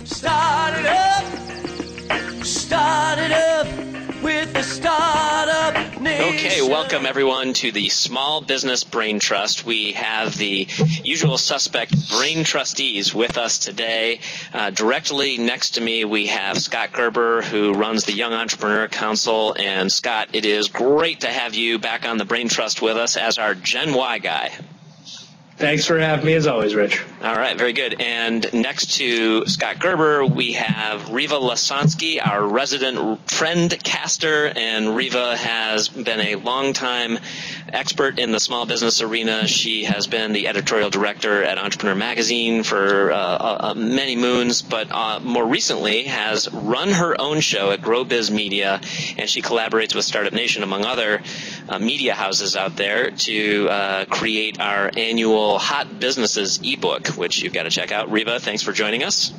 Start it up with the Startup Nation. Okay, welcome everyone to the Small Business Brain Trust. We have the usual suspect brain trustees with us today. Directly next to me, we have Scott Gerber, who runs the Young Entrepreneur Council. And Scott, it is great to have you back on the Brain Trust with us as our Gen Y guy. Thanks for having me, as always, Rich. All right, very good. And next to Scott Gerber, we have Riva Lasansky, our resident friend caster. And Riva has been a longtime expert in the small business arena. She has been the editorial director at Entrepreneur Magazine for many moons, but more recently has run her own show at GrowBiz Media, and she collaborates with Startup Nation, among other media houses out there, to create our annual Hot Businesses ebook, which you've got to check out. Riva, thanks for joining us.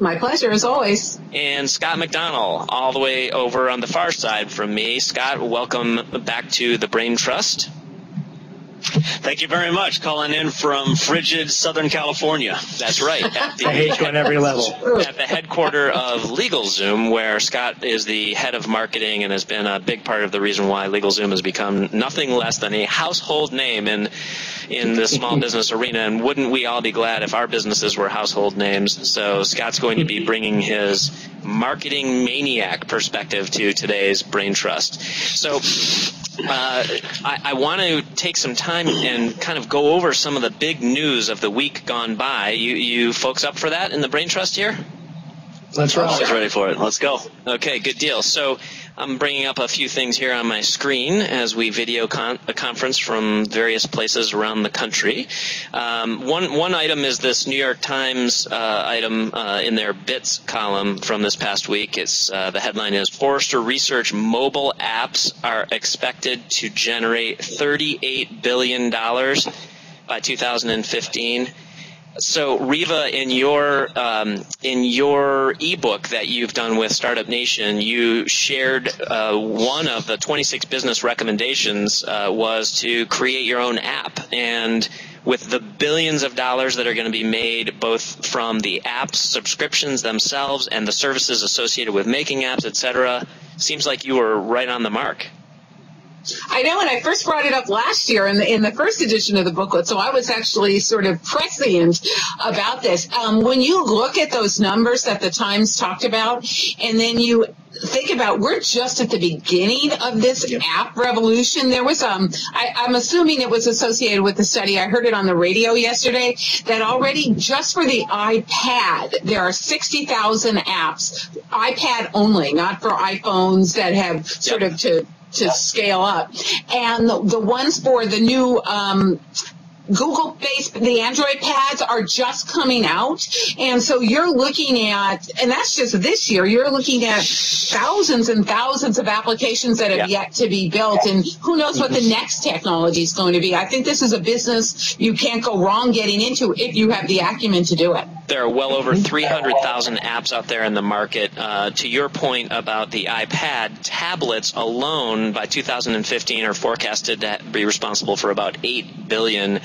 My pleasure, as always. And Scott McDonald, all the way over on the far side from me. Scott, welcome back to the Brain Trust. Thank you very much. Calling in from frigid Southern California. That's right. I hate you on every level. At the headquarter of LegalZoom, where Scott is the head of marketing and has been a big part of the reason why LegalZoom has become nothing less than a household name in the small business arena. And wouldn't we all be glad if our businesses were household names? So Scott's going to be bringing his marketing maniac perspective to today's Brain Trust. So I want to take some time and kind of go over some of the big news of the week gone by. You folks up for that in the Brain Trust here? Let's roll. Always ready for it. Let's go. Okay, good deal. So I'm bringing up a few things here on my screen as we video a conference from various places around the country. One item is this New York Times item in their Bits column from this past week. It's the headline is Forrester Research mobile apps are expected to generate $38 billion by 2015. So, Riva, in your ebook that you've done with Startup Nation, you shared one of the 26 business recommendations was to create your own app. And with the billions of dollars that are going to be made both from the apps, subscriptions themselves, and the services associated with making apps, etc., seems like you were right on the mark. I know, and I first brought it up last year in the first edition of the booklet, so I was actually sort of prescient about this. When you look at those numbers that the Times talked about, and then you think about we're just at the beginning of this app revolution. There was I'm assuming it was associated with the study. I heard it on the radio yesterday that already just for the iPad there are 60,000 apps, iPad only, not for iPhones that have sort of to scale up. And the ones for the new Google-based, the Android pads are just coming out. And so you're looking at, and that's just this year, you're looking at thousands and thousands of applications that have yet to be built. And who knows what the next technology is going to be. I think this is a business you can't go wrong getting into if you have the acumen to do it. There are well over 300,000 apps out there in the market. To your point about the iPad, tablets alone by 2015 are forecasted to be responsible for about $8 billion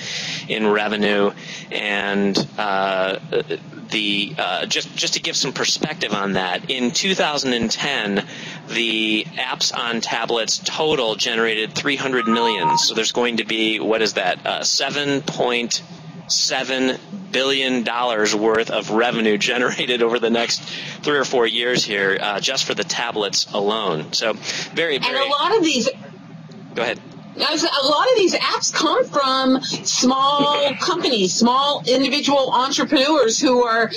in revenue. And just to give some perspective on that, in 2010, the apps on tablets total generated 300 million. So there's going to be, what is that, $7.7 billion worth of revenue generated over the next 3 or 4 years here, just for the tablets alone. So very. And a lot of these. Go ahead. A lot of these apps come from small companies, small individual entrepreneurs who are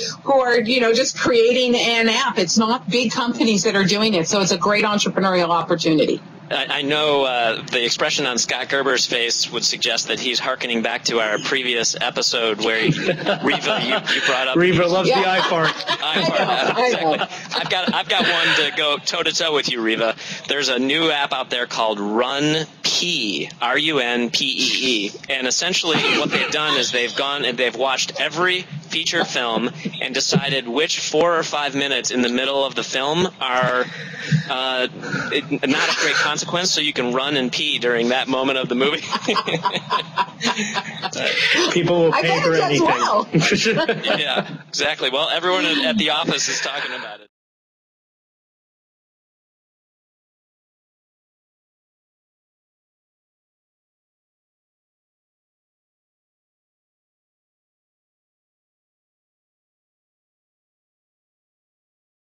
just creating an app. It's not big companies that are doing it, so it's a great entrepreneurial opportunity. I know the expression on Scott Gerber's face would suggest that he's hearkening back to our previous episode where Riva, you brought up. Riva loves the iPart. Exactly. I've got one to go toe to toe with you, Riva. There's a new app out there called Run Runpee, RUNPEE. And essentially what they've done is they've gone and they've watched every feature film and decided which 4 or 5 minutes in the middle of the film are not of great consequence, so you can run and pee during that moment of the movie. People will I pay bet for it does anything. well. Yeah, exactly. Well, everyone at the office is talking about it.